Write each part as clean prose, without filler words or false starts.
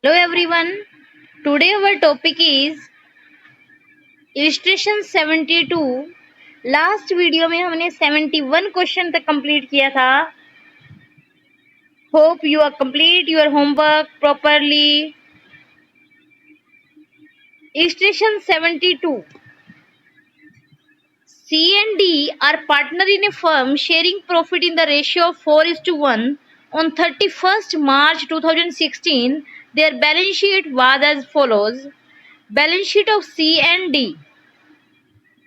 Hello everyone. Today our topic is illustration 72. Last video में हमने 71 question तक complete किया था. Hope you are complete your homework properly. Illustration 72. C and D are partner in a firm sharing profit in the ratio of 4:1. On 31st March 2016, their balance sheet was as follows. Balance sheet of C and D.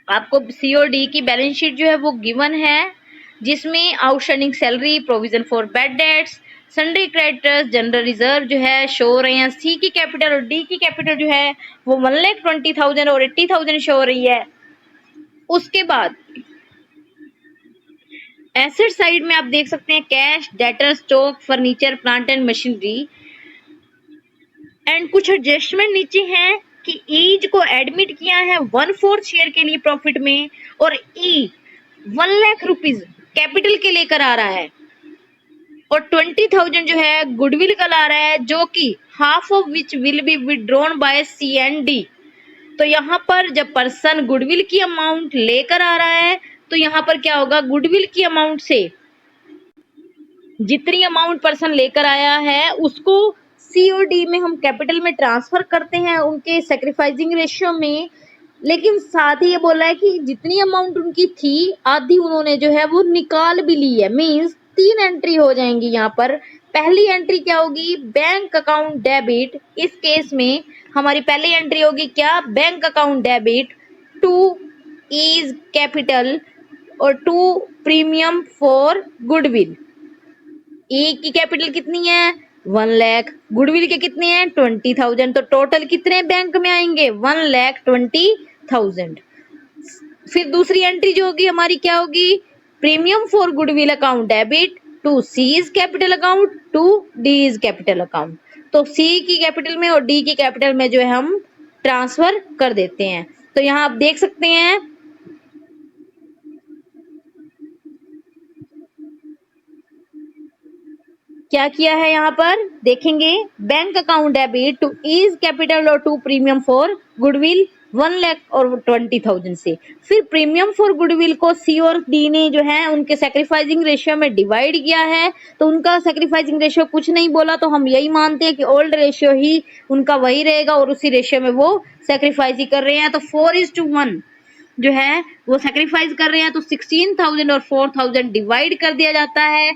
आपको सी और D की balance sheet जो है वो given है, जिसमें outstanding salary, provision for bad debts, sundry creditors, general reserve जो है शो हो रहे हैं. सी की कैपिटल और डी की कैपिटल जो है वो 1,20,000 और 80,000 शो हो रही है. उसके बाद एसेट साइड में आप देख सकते हैं cash, debtor, stock, furniture, plant and machinery. And कुछ एडजस्टमेंट नीचे हैं कि ईज को एडमिट किया है 1/4 शेयर के लिए प्रॉफिट में, और ई 1 लाख रुपीज कैपिटल के लेकर आ रहा है, और 20,000 जो है गुडविल का ला रहा है, जो कि half of which will be withdrawn by C and D. तो यहाँ पर जब पर्सन गुडविल की अमाउंट लेकर आ रहा है तो यहाँ पर क्या होगा, गुडविल की अमाउंट से जितनी अमाउंट पर्सन लेकर आया है उसको सी और डी में हम कैपिटल में ट्रांसफर करते हैं उनके सैक्रिफाइसिंग रेशियो में. लेकिन साथ ही ये बोला है कि जितनी अमाउंट उनकी थी आधी उन्होंने जो है वो निकाल भी ली है. मींस 3 एंट्री हो जाएंगी यहाँ पर. पहली एंट्री क्या होगी, बैंक अकाउंट डेबिट. इस केस में हमारी पहली एंट्री होगी क्या, bank account debit two is capital और टू प्रीमियम फॉर गुडविल. ए की कैपिटल कितनी है 1 लाख, गुडविल के कितने हैं 20,000. तो टोटल कितने बैंक में आएंगे 1,20,000. फिर दूसरी एंट्री जो होगी हमारी क्या होगी, premium for goodwill account debit to C's capital account to D's capital account. तो सी की कैपिटल में और डी की कैपिटल में जो है हम ट्रांसफर कर देते हैं. तो यहाँ आप देख सकते हैं क्या किया है. यहाँ पर देखेंगे bank account debit to E's capital और to premium for goodwill 1 lakh और 20,000 से. फिर प्रीमियम फॉर गुडविल को सी और डी ने जो है उनके सैक्रिफाइसिंग रेशियो में डिवाइड किया है. तो उनका सैक्रिफाइसिंग रेशियो कुछ नहीं बोला, तो हम यही मानते हैं कि ओल्ड रेशियो ही उनका वही रहेगा और उसी रेशियो में वो सैक्रिफाइस ही कर रहे हैं. तो 4:1 जो है वो सैक्रिफाइस कर रहे हैं. तो 16,000 और 4,000 डिवाइड कर दिया जाता है.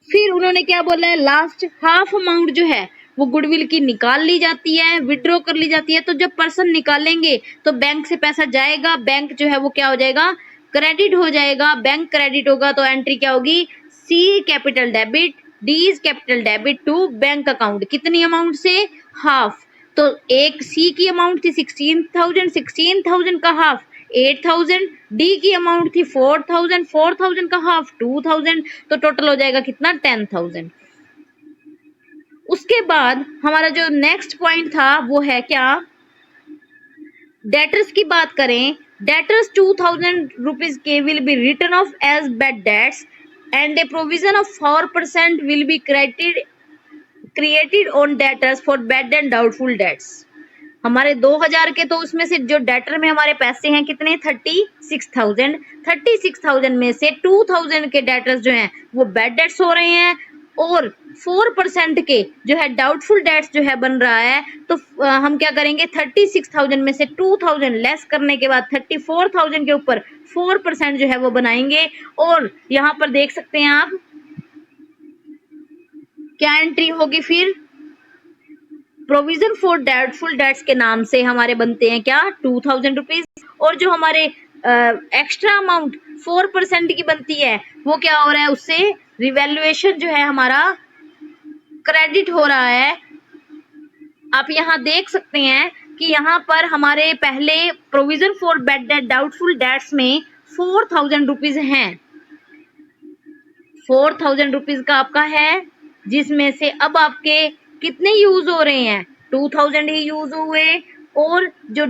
फिर उन्होंने क्या बोला है, लास्ट हाफ अमाउंट जो है वो गुडविल की निकाल ली जाती है, विड्रॉ कर ली जाती है. तो जब पर्सन निकालेंगे तो बैंक से पैसा जाएगा, बैंक जो है वो क्या हो जाएगा, क्रेडिट हो जाएगा. बैंक क्रेडिट होगा तो एंट्री क्या होगी, C capital debit D's capital debit to bank account. कितनी अमाउंट से, हाफ. तो एक सी की अमाउंट थी 16,000, 16,000 का हाफ 8,000. डी की अमाउंट थी 4,000, 4,000 का हाफ 2,000. तो टोटल हो जाएगा कितना 10,000. उसके बाद हमारा जो नेक्स्ट पॉइंट था वो है क्या, डेटर्स की बात करें. डेटर्स 2,000 रुपीज के will be written off as bad debts and a provision of 4% will be created on debtors for bad and doubtful debts. हमारे 2,000 के, तो उसमें से जो डेटर में हमारे पैसे हैं कितने 36,000. 36,000 में से 2,000 के डेटर्स जो हैं वो बैड डेट्स हो रहे हैं, और 4% के जो है डाउटफुल डेट्स जो है बन रहा है. तो हम क्या करेंगे, 36,000 में से 2,000 लेस करने के बाद 34,000 के ऊपर 4% जो है वो बनाएंगे. और यहाँ पर देख सकते हैं आप क्या एंट्री होगी, फिर प्रोविजन फॉर डाउटफुल डेट्स के नाम से हमारे बनते हैं क्या 2,000 रुपीज. और जो हमारे एक्स्ट्रा अमाउंट 4% की बनती है वो क्या हो रहा है, उससे रिवैल्यूएशन जो है हमारा क्रेडिट हो रहा है. आप यहाँ देख सकते हैं कि यहाँ पर हमारे पहले provision for bad debt doubtful debts में 4,000 रुपीज हैं. 4,000 रुपीज का आपका है, जिसमें से अब आपके कितने यूज हो रहे हैं 2,000 ही यूज हुए, और जो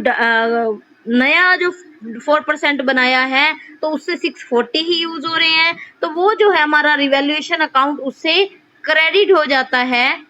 नया जो 4% बनाया है तो उससे 640 ही यूज हो रहे हैं. तो वो जो है हमारा रिवैल्यूएशन अकाउंट उससे क्रेडिट हो जाता है.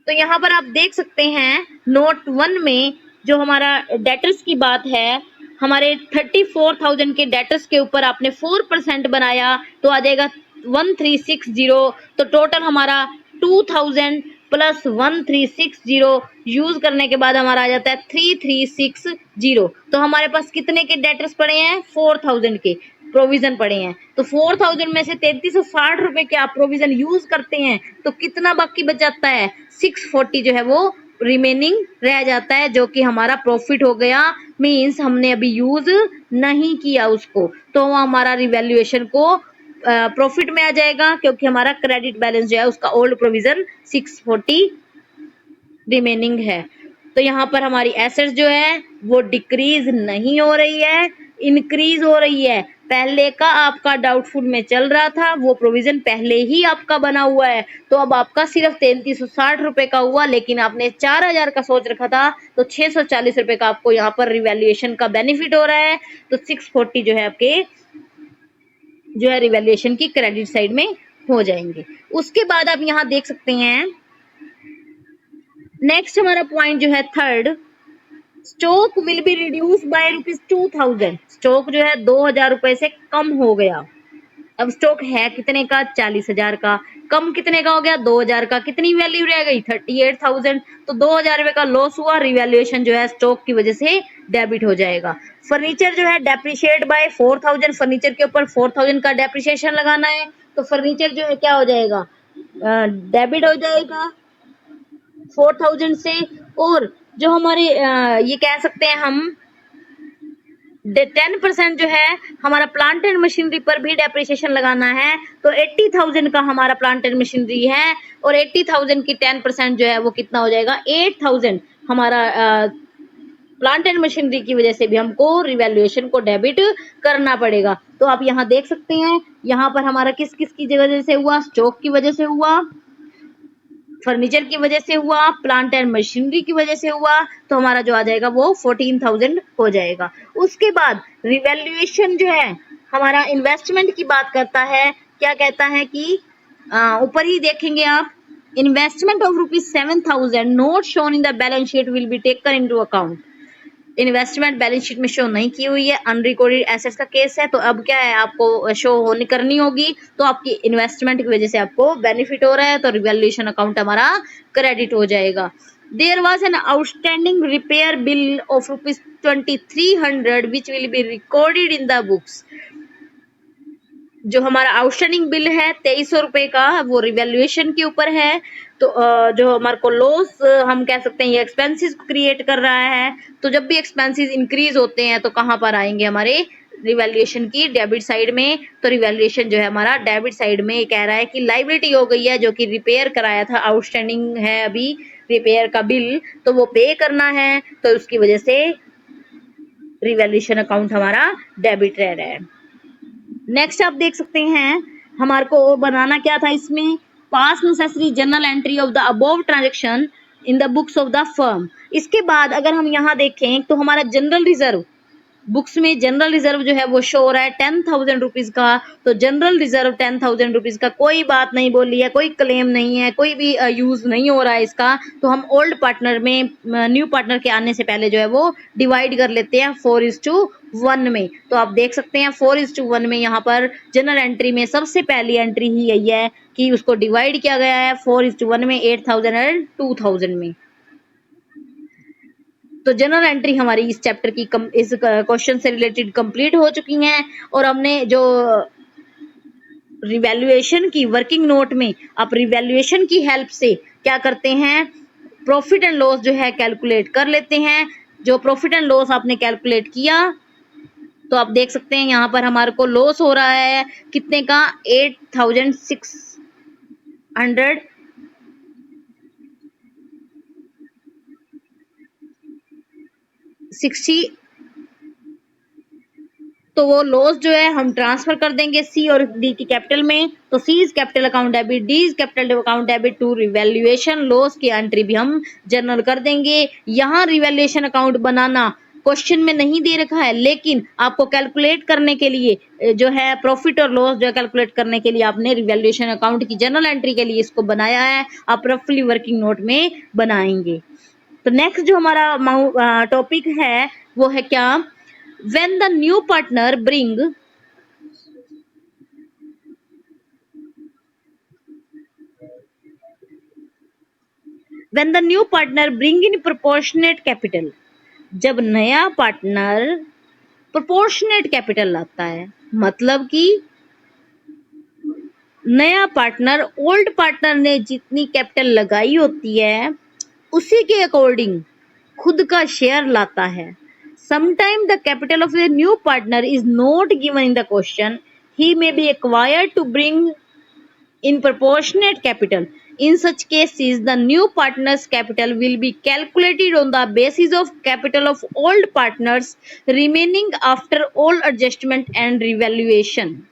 तो यहाँ पर आप देख सकते हैं नोट 1 में जो हमारा डेटर्स की बात है, हमारे 34,000 के डेटर्स के ऊपर आपने 4% बनाया तो आ जाएगा 1360। तो टोटल हमारा 2000 प्लस 1360 यूज करने के बाद हमारा आ जाता है 3360। तो हमारे पास कितने के डेटर्स पड़े हैं? 4000 के प्रोविजन पड़े हैं। तो 4000 में से 3360 रुपए के आप प्रोविजन यूज करते हैं तो कितना बाकी बच जाता है? 640 जो है वो रिमेनिंग रह जाता है, जो कि हमारा प्रॉफिट हो गया। मीन्स हमने अभी यूज नहीं किया उसको, तो वो हमारा रिवैल्यूएशन को प्रॉफिट में आ जाएगा, क्योंकि हमारा क्रेडिट बैलेंस जो है उसका ओल्ड प्रोविजन 640 रिमेनिंग है। तो यहाँ पर हमारी एसेट्स जो है वो डिक्रीज नहीं हो रही है, इंक्रीज हो रही है। पहले का आपका डाउटफुल में चल रहा था, वो प्रोविजन पहले ही आपका बना हुआ है, तो अब आपका सिर्फ 3360 रुपए का हुआ, लेकिन आपने 4000 का सोच रखा था, तो 640 रुपए का आपको यहाँ पर रिवैल्यूएशन का बेनिफिट हो रहा है। तो 640 जो है आपके जो है रिवैल्यूएशन की क्रेडिट साइड में हो जाएंगे। उसके बाद आप यहाँ देख सकते हैं नेक्स्ट हमारा पॉइंट जो है third, stock will be reduce by ₹2000। Stock जो है 2000 रुपए से कम हो गया। अब स्टॉक है कितने का? 40,000 का। कम कितने का हो गया? 2000 का। कितनी वैल्यू रह गई? 38,000। तो 2000 रुपए का लॉस हुआ, रिवैल्यूएशन जो है स्टॉक की वजह से डेबिट हो जाएगा। फर्नीचर जो है डेप्रिशिएट बाय 4000, फर्नीचर के ऊपर 4000 का डेप्रिशिएशन लगाना है, तो फर्नीचर जो है क्या हो जाएगा? डेबिट हो जाएगा 4000 से। और जो हमारे ये कह सकते हैं हम 10% जो है हमारा प्लांट एंड मशीनरी पर भी डेप्रिसिएशन लगाना है, तो 80,000 का हमारा प्लांट एंड मशीनरी है, और 80,000 की 10% जो है वो कितना हो जाएगा? 8,000 हमारा प्लांट एंड मशीनरी की वजह से भी हमको रिवैल्यूएशन को डेबिट करना पड़ेगा। तो आप यहाँ देख सकते हैं, यहाँ पर हमारा किस किस की वजह से हुआ? स्टॉक की वजह से हुआ, फर्नीचर की वजह से हुआ, प्लांट एंड मशीनरी की वजह से हुआ, तो हमारा जो आ जाएगा वो 14,000 हो जाएगा। उसके बाद रिवैल्यूएशन जो है हमारा इन्वेस्टमेंट की बात करता है। क्या कहता है कि ऊपर ही देखेंगे आप, investment of ₹7,000 not shown in the balance sheet will be taken into account. Investment balance sheet में शो नहीं की हुई है, अनरिकॉर्डेड एसेट्स का केस है, तो अब क्या है आपको शो होने करनी होगी, तो आपकी इन्वेस्टमेंट की वजह से आपको बेनिफिट हो रहा है, तो रिवैल्यूएशन अकाउंट हमारा क्रेडिट हो जाएगा। There was an outstanding repair bill of ₹2300 which will be recorded in the books. जो हमारा आउटस्टैंडिंग बिल है 2300 रुपए का, वो रिवैल्यूएशन के ऊपर है। तो जो हमारे को लॉस हम कह सकते हैं ये एक्सपेंसेस क्रिएट कर रहा है। तो जब भी एक्सपेंसेस इंक्रीज होते हैं तो कहाँ पर आएंगे? हमारे रिवैल्यूएशन की डेबिट साइड में। तो रिवैल्यूएशन जो है हमारा डेबिट साइड में कह रहा है कि लाइबिलिटी हो गई है, जो कि रिपेयर कराया था, आउटस्टैंडिंग है अभी रिपेयर का बिल, तो वो पे करना है, तो उसकी वजह से रिवैल्यूएशन अकाउंट हमारा डेबिट रह रहा है। नेक्स्ट आप देख सकते हैं हमारे को बनाना क्या था इसमें, पास necessary journal entry of the above transaction in the books of the firm. इसके बाद अगर हम यहाँ देखें तो हमारा जनरल रिजर्व, बुक्स में जनरल रिजर्व जो है वो शो हो रहा है 10,000 रुपीज का। तो जनरल रिजर्व 10,000 रुपीज का, कोई बात नहीं बोली है, कोई क्लेम नहीं है, कोई भी यूज नहीं हो रहा है इसका, तो हम ओल्ड पार्टनर में न्यू पार्टनर के आने से पहले जो है वो डिवाइड कर लेते हैं 4:1 में। तो आप देख सकते हैं 4:1 में यहाँ पर जनरल एंट्री में सबसे पहली एंट्री ही यही है कि उसको डिवाइड किया गया है 4:1 में, 8,000 और 2,000 में। तो जनरल एंट्री हमारी इस चैप्टर की इस क्वेश्चन से रिलेटेड कंप्लीट हो चुकी हैं। और हमने जो रिवैल्यूएशन की वर्किंग नोट में आप रिवैल्यूएशन की हेल्प से क्या करते हैं, प्रॉफिट एंड लॉस जो है कैलकुलेट कर लेते हैं। जो प्रॉफिट एंड लॉस आपने कैलकुलेट किया तो आप देख सकते हैं यहाँ पर हमारे को लॉस हो रहा है कितने का, 8,660। तो वो लॉस जो है हम ट्रांसफर कर देंगे सी और डी की कैपिटल में। तो C is capital account debit, D is capital account debit to revaluation loss की एंट्री भी हम जर्नल कर देंगे। यहाँ रिवैल्यूएशन अकाउंट बनाना क्वेश्चन में नहीं दे रखा है, लेकिन आपको कैलकुलेट करने के लिए जो है प्रॉफिट और लॉस जो है कैलकुलेट करने के लिए आपने रिवैल्यूएशन अकाउंट की जर्नल एंट्री के लिए इसको बनाया है, आप रफली वर्किंग नोट में बनाएंगे। तो नेक्स्ट जो हमारा टॉपिक है वो है क्या, when the new partner bring when the new partner bring in proportionate capital, जब नया पार्टनर प्रोपोर्शनेट कैपिटल लाता है, मतलब कि नया पार्टनर ओल्ड पार्टनर ने जितनी कैपिटल लगाई होती है उसी के अकॉर्डिंग खुद का शेयर लाता है। Sometime the capital of the new partner is not given in the question, he may be required to bring in proportionate capital. In such cases, the new partner's capital will be calculated on the basis of capital of old partners remaining after all adjustment and revaluation.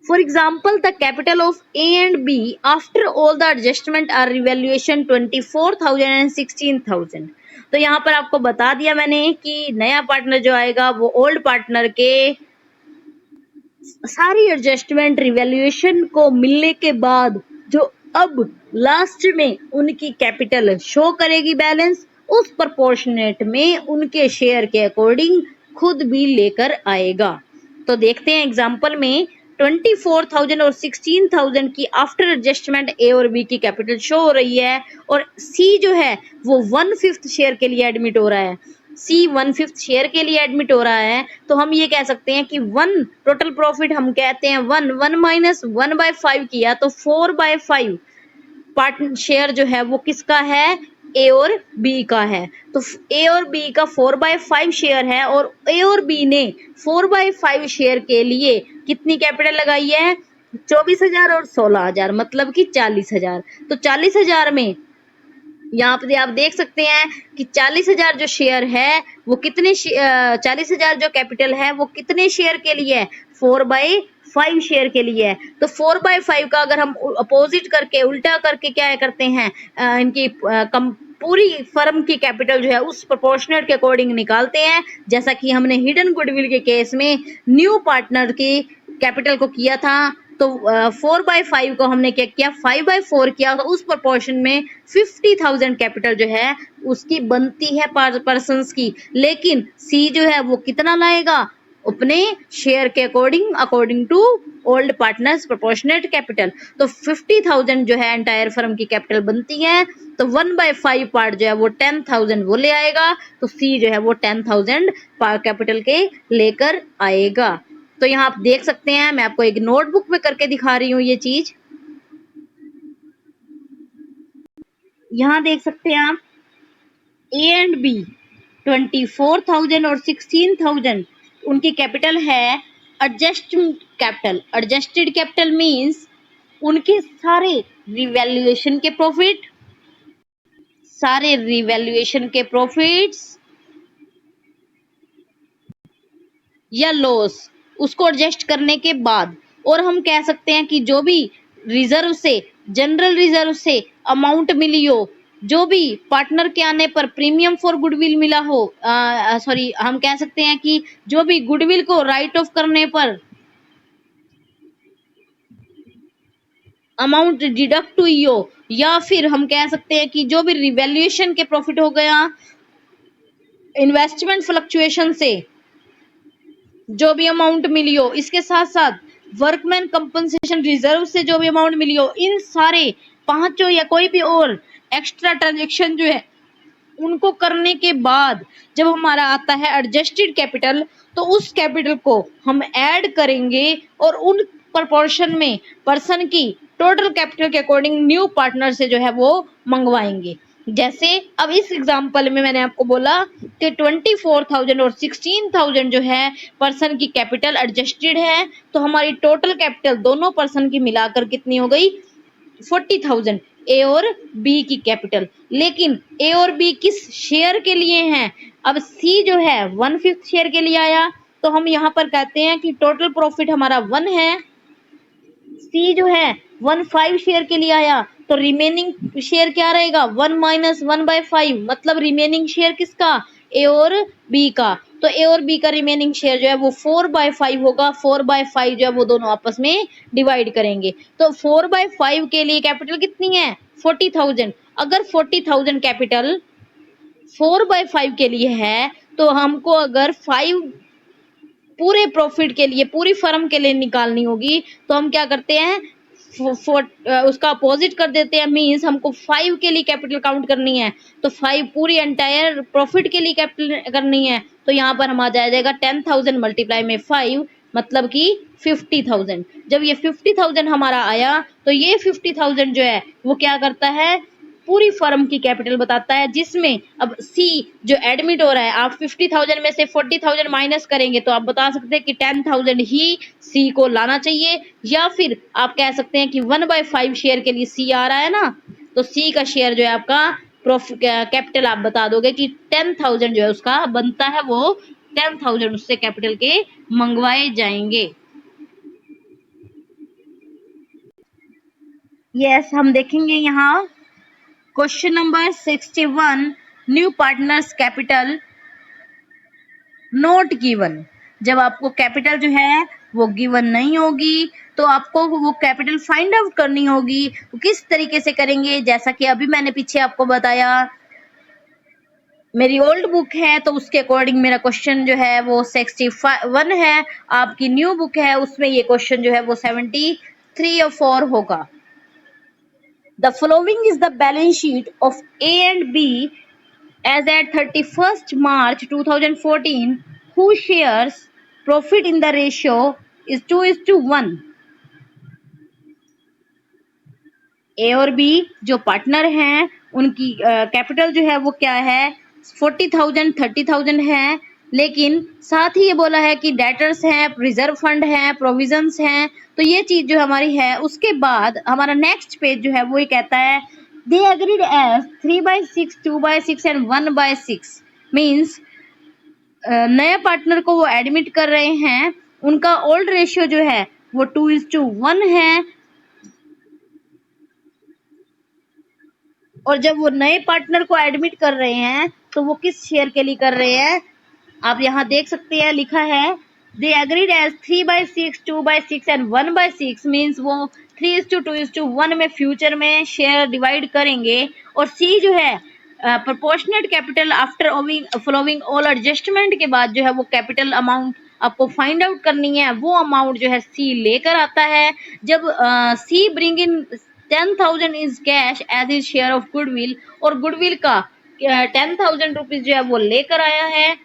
For example, the capital of A and B after all the adjustment are revaluation 24,000 and 16,000. तो यहाँ पर आपको बता दिया मैंने कि नया partner जो आएगा वो ओल्ड पार्टनर के सारी एडजस्टमेंट रिवैल्यूएशन को मिलने के बाद जो अब लास्ट में उनकी कैपिटल शो करेगी बैलेंस, उस प्रोपोर्शनेट में उनके शेयर के अकॉर्डिंग खुद भी लेकर आएगा। तो देखते हैं एग्जांपल में 24,000 और 16,000 की आफ्टर एडजस्टमेंट ए और बी की कैपिटल शो हो रही है और सी जो है वो 1/5 शेयर के लिए एडमिट हो रहा है। सी 1/5 शेयर के लिए एडमिट हो रहा है, तो हम ये कह सकते हैं कि 1 टोटल प्रॉफिट हम कहते हैं 1 माइनस 1/5 किया तो 4/5 पार्ट शेयर जो है वो किसका है, ए और बी का है। तो ए और बी का 4/5 शेयर है और ए और बी ने 4/5 शेयर के लिए कितनी कैपिटल लगाई है, 24,000 और 16,000 मतलब कि 40,000। तो 40,000 में यहाँ पे आप देख सकते हैं कि 40,000 जो शेयर है वो कितने 40,000 जो कैपिटल है वो कितने शेयर के लिए है, 4/5 शेयर के लिए है। तो 4/5 का अगर हम अपोजिट करके उल्टा करके क्या करते हैं, इनकी पूरी फर्म की कैपिटल जो है उस प्रोपोर्शनेट के अकॉर्डिंग निकालते हैं, जैसा कि हमने हिडन गुडविल के केस में न्यू पार्टनर की कैपिटल को किया था। तो 4/5 को हमने क्या किया, 5/4 किया, तो उस प्रोपोर्शन में 50,000 कैपिटल जो है उसकी बनती है पर्सन्स की, लेकिन सी जो है वो कितना लाएगा अपने शेयर के according to old partners proportionate capital. तो 50,000 जो है एंटायर फर्म की कैपिटल बनती है, तो 1/5 पार्ट जो है वो 10,000 वो ले आएगा, तो सी जो है वो 10,000 कैपिटल के लेकर आएगा। तो यहाँ आप देख सकते हैं, मैं आपको एक नोटबुक में करके दिखा रही हूँ ये चीज। यहाँ देख सकते हैं आप ए एंड बी 24,000 और 16,000 उनकी कैपिटल है एडजस्टेड कैपिटल मींस उनके सारे रिवैल्यूएशन के प्रॉफिट्स या लॉस उसको एडजस्ट करने के बाद, और हम कह सकते हैं कि जो भी रिजर्व से जनरल रिजर्व से अमाउंट मिली हो, जो भी पार्टनर के आने पर प्रीमियम फॉर गुडविल मिला हो, सॉरी हम कह सकते हैं कि जो भी गुडविल को राइट ऑफ करने पर अमाउंट डिडक्ट हुई हो, या फिर हम कह सकते हैं कि जो भी रिवैल्यूएशन के प्रॉफिट हो गया, इन्वेस्टमेंट फ्लक्चुएशन से जो भी अमाउंट मिली हो, इसके साथ साथ वर्कमैन कंपनसेशन रिजर्व से जो भी अमाउंट मिली हो, इन सारे पांचों या कोई भी और एक्स्ट्रा ट्रांजैक्शन जो है उनको करने के बाद जब हमारा आता है एडजस्टेड कैपिटल, तो उस कैपिटल को हम ऐड करेंगे और उन प्रोपोर्शन में पर्सन की टोटल कैपिटल के अकॉर्डिंग न्यू पार्टनर से जो है वो मंगवाएंगे। जैसे अब इस एग्जांपल में मैंने आपको बोला कि 24,000 और 16,000 जो है पर्सन की कैपिटल एडजस्टेड है, तो हमारी टोटल कैपिटल दोनों पर्सन की मिलाकर कितनी हो गई, 40,000 ए और बी की कैपिटल। लेकिन ए और बी किस शेयर के लिए हैं, अब सी जो है 1/5 शेयर के लिए आया, तो हम यहाँ पर कहते हैं कि टोटल प्रॉफिट हमारा 1 है, सी जो है 1/5 शेयर के लिए आया, तो रिमेनिंग शेयर क्या रहेगा, 1 माइनस 1/5 मतलब रिमेनिंग शेयर किसका, ए और बी का, तो ए और बी का रिमेनिंग शेयर जो है वो 4/5 होगा। 4/5 जो है वो दोनों आपस में डिवाइड करेंगे। तो 4/5 के लिए कैपिटल कितनी है? 40,000। अगर 40,000 कैपिटल 4/5 के लिए है, तो हमको अगर 5 पूरे प्रॉफिट के लिए, पूरी फर्म के लिए निकालनी होगी, तो हम क्या करते हैं, उसका अपोजिट कर देते हैं। मीन्स हमको 5 के लिए कैपिटल काउंट करनी है, तो 5 पूरी एंटायर प्रॉफिट के लिए कैपिटल करनी है। तो यहाँ पर हम आ जाएगा 10,000 मल्टीप्लाई में 5, मतलब कि 50,000। जब ये 50,000 हमारा आया, तो ये 50,000 जो है वो क्या करता है, पूरी फर्म की कैपिटल बताता है, जिसमें अब सी जो एडमिट हो रहा है, आप 50,000 में से 40,000 माइनस करेंगे तो आप बता सकते हैं कि 10,000 ही सी को लाना चाहिए, या फिर आप कह सकते हैं कि 1/5 शेयर के लिए सी आ रहा है ना, तो सी का शेयर जो है आपका कैपिटल आप बता दोगे कि 10,000 जो है उसका बनता है, वो 10,000 उससे कैपिटल के मंगवाए जाएंगे। यस, हम देखेंगे यहाँ question number 61, new partners capital not given. जब आपको कैपिटल जो है वो गिवन नहीं होगी, तो आपको वो कैपिटल फाइंड आउट करनी होगी। किस तरीके से करेंगे, जैसा कि अभी मैंने पीछे आपको बताया, मेरी ओल्ड बुक है तो उसके अकॉर्डिंग मेरा क्वेश्चन जो है वो 61 है। आपकी न्यू बुक है उसमें ये क्वेश्चन जो है वो 73 और 4 होगा। The following is the balance sheet of A and B as at 31st March 2014, whose shares profit in the ratio is 2:1। ए और बी जो पार्टनर हैं उनकी कैपिटल जो है वो क्या है, 40,000 30,000 है, लेकिन साथ ही ये बोला है कि डेटर्स हैं, रिजर्व फंड है, प्रोविजंस हैं। तो ये चीज जो हमारी है, उसके बाद हमारा नेक्स्ट पेज जो है वो ये कहता है, they agreed as 3/6 2/6 and 1/6। Means नए पार्टनर को वो एडमिट कर रहे हैं, उनका ओल्ड रेशियो जो है वो 2:1 है, और जब वो नए पार्टनर को एडमिट कर रहे हैं तो वो किस शेयर के लिए कर रहे हैं, आप यहाँ देख सकते हैं लिखा है, they agreed as 3/6 2/6 and 1/6। Means वो 3:2:1 में फ्यूचर में शेयर डिवाइड करेंगे। और सी जो है proportionate capital after following all adjustment के बाद जो है वो कैपिटल अमाउंट आपको फाइंड आउट करनी है, वो अमाउंट जो है सी लेकर आता है। जब C bring in 10,000 is cash as is share of goodwill, और गुडविल का 10,000 रुपीज जो है वो लेकर आया है।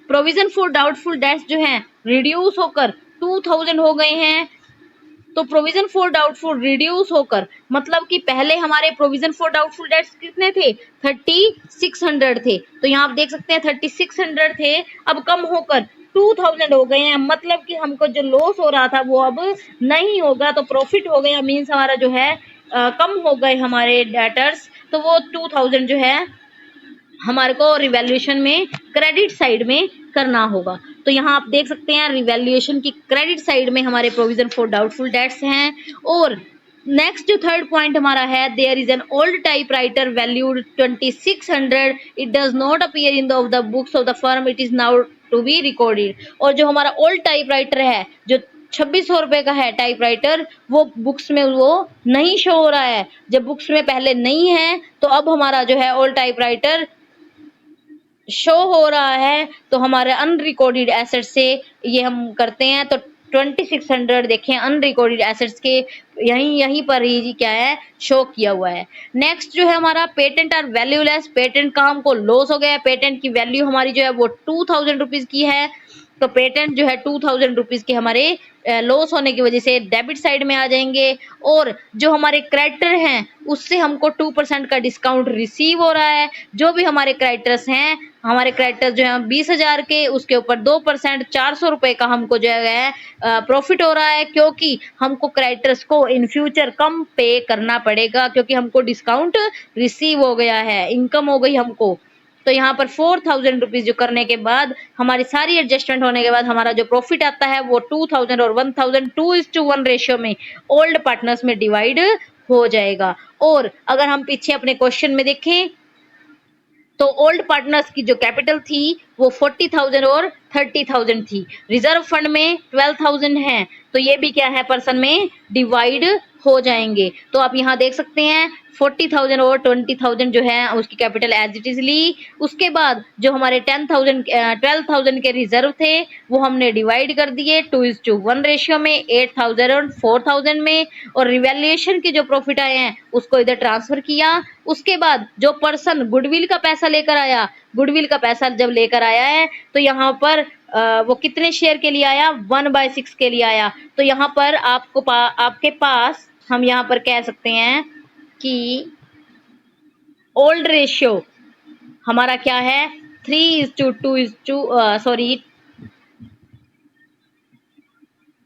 प्रोविजन फॉर डाउटफुल डेट्स जो है रिड्यूस होकर 2,000 हो गए हैं। तो प्रोविजन फॉर डाउटफुल रिड्यूस होकर, मतलब कि पहले हमारे प्रोविजन फॉर डाउटफुल डेट्स कितने थे, 3600 थे। तो यहाँ आप देख सकते हैं 3600 थे, अब कम होकर 2,000 हो गए हैं। मतलब कि हमको जो लॉस हो रहा था वो अब नहीं होगा, तो प्रॉफिट हो गया। मीन्स हमारा जो है कम हो गए हमारे डेटर्स, तो वो 2,000 जो है हमारे को रिवैल्यूएशन में क्रेडिट साइड में करना होगा। तो यहाँ आप देख सकते हैं रिवैल्यूएशन की क्रेडिट साइड में हमारे प्रोविजन फॉर डाउटफुल डेट्स हैं। और नेक्स्ट जो थर्ड पॉइंट हमारा है, there is an old typewriter valued 2600, it does not appear in the books of the firm, it is now to be recorded. और जो हमारा ओल्ड टाइपराइटर है जो 2600 रुपए का है टाइपराइटर, वो बुक्स में वो नहीं शो हो रहा है। जब बुक्स में पहले नहीं है, तो अब हमारा जो है ओल्ड टाइपराइटर शो हो रहा है, तो हमारे अनरिकॉर्डेड एसेट से ये हम करते हैं। तो 2600 देखें अनरिकॉर्डेड एसेट्स के यहीं पर ही क्या है, शो किया हुआ है। नेक्स्ट जो है हमारा पेटेंट आर वैल्यूलेस, पेटेंट का हमको लॉस हो गया है। पेटेंट की वैल्यू हमारी जो है वो 2,000 रुपीज की है, तो पेटेंट जो है 2,000 रुपीज के हमारे लॉस होने की वजह से डेबिट साइड में आ जाएंगे। और जो हमारे क्रेडिटर हैं उससे हमको 2% का डिस्काउंट रिसीव हो रहा है। जो भी हमारे क्रेडिटर्स हैं, हमारे क्रेडिटर्स जो है 20,000 के, उसके ऊपर 2% 400 रुपए का हमको जो है प्रॉफिट हो रहा है, क्योंकि हमको क्रेडिटर्स को इन फ्यूचर कम पे करना पड़ेगा, क्योंकि हमको डिस्काउंट रिसीव हो गया है, इनकम हो गई हमको। तो यहाँ पर 4,000 रुपीज जो करने के बाद, हमारी सारी एडजस्टमेंट होने के बाद हमारा जो प्रॉफिट आता है वो 2,000 और 1,000 2:1 रेशियो में ओल्ड पार्टनर्स में डिवाइड हो जाएगा। और अगर हम पीछे अपने क्वेश्चन में देखें, तो ओल्ड पार्टनर्स की जो कैपिटल थी वो 40,000 और 30,000 थी। रिजर्व फंड में 12,000 है, तो ये भी क्या है पर्सन में डिवाइड हो जाएंगे। तो आप यहाँ देख सकते हैं 40,000 और 20,000 जो है उसकी कैपिटल एज इट इज ली। उसके बाद जो हमारे 12,000 के रिजर्व थे वो हमने डिवाइड कर दिए 2:1 रेशियो में 8,000 और 4,000 में, और रिवैल्यूएशन के जो प्रॉफिट आए हैं उसको इधर ट्रांसफर किया। उसके बाद जो पर्सन गुडविल का पैसा लेकर आया, गुडविल का पैसा जब लेकर आया है तो यहाँ पर वो कितने शेयर के लिए आया, 1/6 के लिए आया। तो यहाँ पर आपके पास हम यहाँ पर कह सकते हैं कि ओल्ड रेशियो हमारा क्या है 3:2 सॉरी,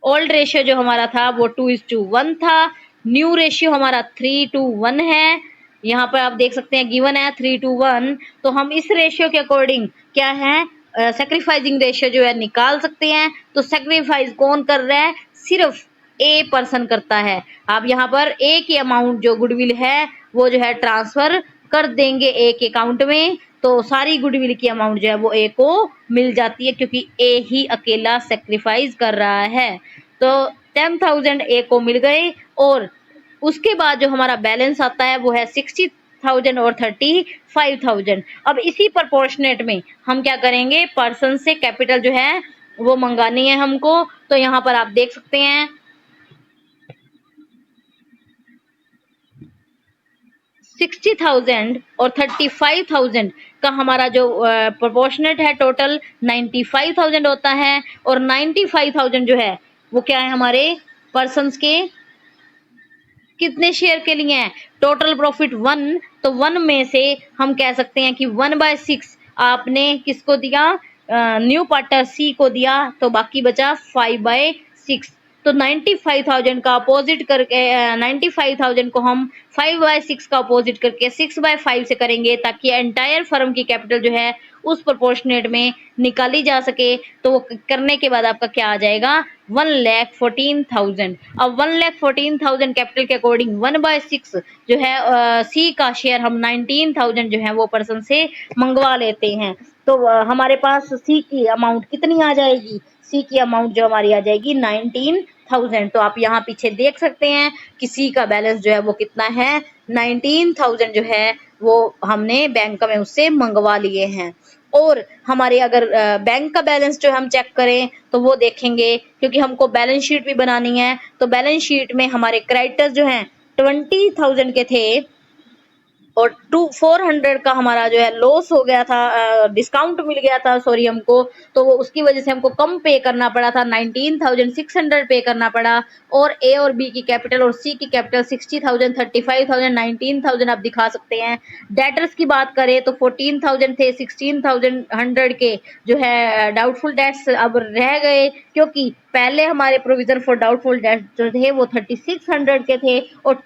ओल्ड रेशियो जो हमारा था वो 2:1 था। न्यू रेशियो हमारा 3:1 है। यहाँ पर आप देख सकते हैं गिवन है 3:1। तो हम इस रेशियो के अकॉर्डिंग क्या है सैक्रिफाइसिंग रेशियो जो है निकाल सकते हैं। तो सैक्रिफाइस कौन कर रहा है, सिर्फ ए पर्सन करता है। आप यहाँ पर ए की अमाउंट जो गुडविल है वो जो है ट्रांसफर कर देंगे ए के अकाउंट में, तो सारी गुडविल की अमाउंट जो है वो ए को मिल जाती है क्योंकि ए ही अकेला सेक्रीफाइस कर रहा है। तो 10,000 ए को मिल गए, और उसके बाद जो हमारा बैलेंस आता है वो है 60,000 और 35,000। अब इसी प्रोपोर्शनेट में हम क्या करेंगे, पर्सन से कैपिटल जो है वो मंगानी है हमको। तो यहाँ पर आप देख सकते हैं 60,000 और 35,000 का हमारा जो प्रोपोर्शनेट है टोटल 95,000 होता है, और 95,000 जो है वो क्या है हमारे पर्सन्स के कितने शेयर के लिए हैं, टोटल प्रॉफिट 1। तो 1 में से हम कह सकते हैं कि 1/6 आपने किसको दिया, न्यू पार्टनर सी को दिया, तो बाकी बचा 5/6। तो 95,000 का अपोजिट करके 95,000 को हम 5/6 का अपोजिट करके 6/5 से करेंगे ताकि एंटायर फर्म की कैपिटल जो है उस प्रोपोर्शनेट में निकाली जा सके। तो वो करने के बाद आपका क्या आ जाएगा 1,14,000। अब 1,14,000 कैपिटल के अकॉर्डिंग 1/6 जो है सी का शेयर हम 19,000 जो है वो पर्सन से मंगवा लेते हैं। तो हमारे पास सी की अमाउंट कितनी आ जाएगी, सी की अमाउंट जो हमारी आ जाएगी 19,000। तो आप यहाँ पीछे देख सकते हैं कि सी का बैलेंस जो है वो कितना है 19,000 जो है वो हमने बैंक में उससे मंगवा लिए हैं। और हमारे अगर बैंक का बैलेंस जो हम चेक करें तो वो देखेंगे, क्योंकि हमको बैलेंस शीट भी बनानी है। तो बैलेंस शीट में हमारे क्रेडिटर्स जो हैं 20,000 के थे, और 400 का हमारा जो है लॉस हो गया था, डिस्काउंट मिल गया था सॉरी हमको, तो वो उसकी वजह से हमको कम पे करना पड़ा था, 19,600 पे करना पड़ा। और ए और बी की कैपिटल और सी की कैपिटल 60,000, 35,000, 19,000 आप दिखा सकते हैं। डेटर्स की बात करें तो 14,000 थे, 16,100 के जो है डाउटफुल डेट्स अब रह गए, क्योंकि पहले हमारे प्रोविजन फॉर डाउटफुल डेट्स जो थे वो 3600 के थे, और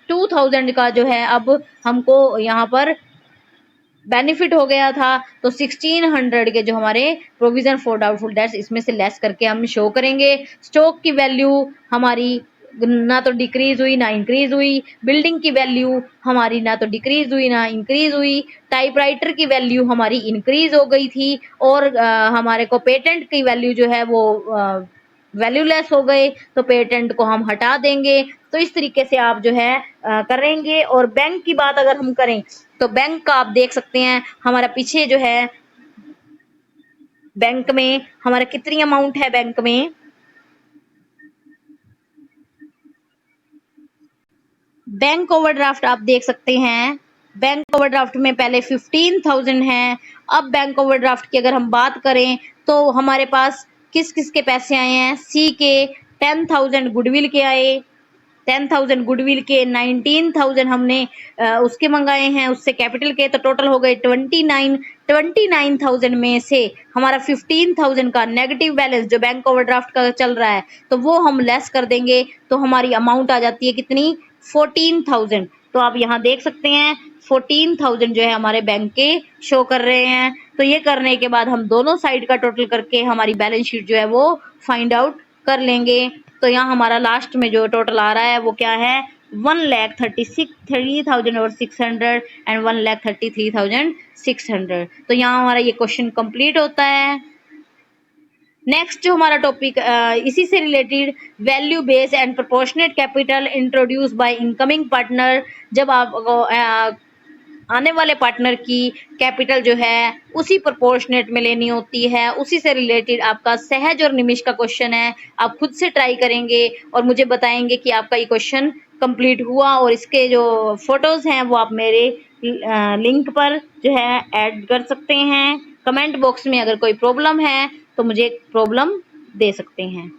2,000 का जो है अब हमको यहाँ पर बेनिफिट हो गया था। तो 1600 के जो हमारे प्रोविजन फॉर डाउटफुल डेट्स इसमें से लेस करके हम शो करेंगे। स्टॉक की वैल्यू हमारी ना तो डिक्रीज हुई ना इंक्रीज हुई, बिल्डिंग की वैल्यू हमारी ना तो डिक्रीज हुई ना इंक्रीज हुई, टाइपराइटर की वैल्यू हमारी इंक्रीज हो गई थी, और हमारे को पेटेंट की वैल्यू जो है वो वैल्यूलेस हो गए, तो पेटेंट को हम हटा देंगे। तो इस तरीके से आप जो है करेंगे। और बैंक की बात अगर हम करें तो बैंक का आप देख सकते हैं हमारा पीछे जो है बैंक में हमारा कितनी अमाउंट है, बैंक में बैंक ओवरड्राफ्ट आप देख सकते हैं। बैंक ओवरड्राफ्ट में पहले 15,000 है। अब बैंक ओवरड्राफ्ट की अगर हम बात करें तो हमारे पास किस किस के पैसे आए हैं, सी के 10,000 गुडविल के आए, 10,000 गुडविल के, 19,000 हमने उसके मंगाए हैं उससे कैपिटल के, तो टोटल हो गए 29,000 में से हमारा 15,000 का नेगेटिव बैलेंस जो बैंक ओवरड्राफ्ट का चल रहा है तो वो हम लेस कर देंगे, तो हमारी अमाउंट आ जाती है कितनी 14,000। तो आप यहाँ देख सकते हैं 14,000 जो है हमारे बैंक के शो कर रहे हैं। तो ये करने के बाद हम दोनों साइड का टोटल करके हमारी बैलेंस शीट जो है वो फाइंड आउट कर लेंगे। तो यहाँ हमारा लास्ट में जो टोटल आ रहा है वो क्या है 1,33,600 एंड 1,33,600। तो यहाँ हमारा ये क्वेश्चन कंप्लीट होता है। नेक्स्ट जो हमारा टॉपिक इसी से related, value base and proportionate capital introduce by incoming partner. जब आप आने वाले पार्टनर की कैपिटल जो है उसी प्रोपोर्शनेट में लेनी होती है, उसी से रिलेटेड आपका सहज और निमिष का क्वेश्चन है। आप खुद से ट्राई करेंगे और मुझे बताएंगे कि आपका ये क्वेश्चन कंप्लीट हुआ, और इसके जो फोटोज हैं वो आप मेरे लिंक पर जो है ऐड कर सकते हैं। कमेंट बॉक्स में अगर कोई प्रॉब्लम है तो मुझे प्रॉब्लम दे सकते हैं।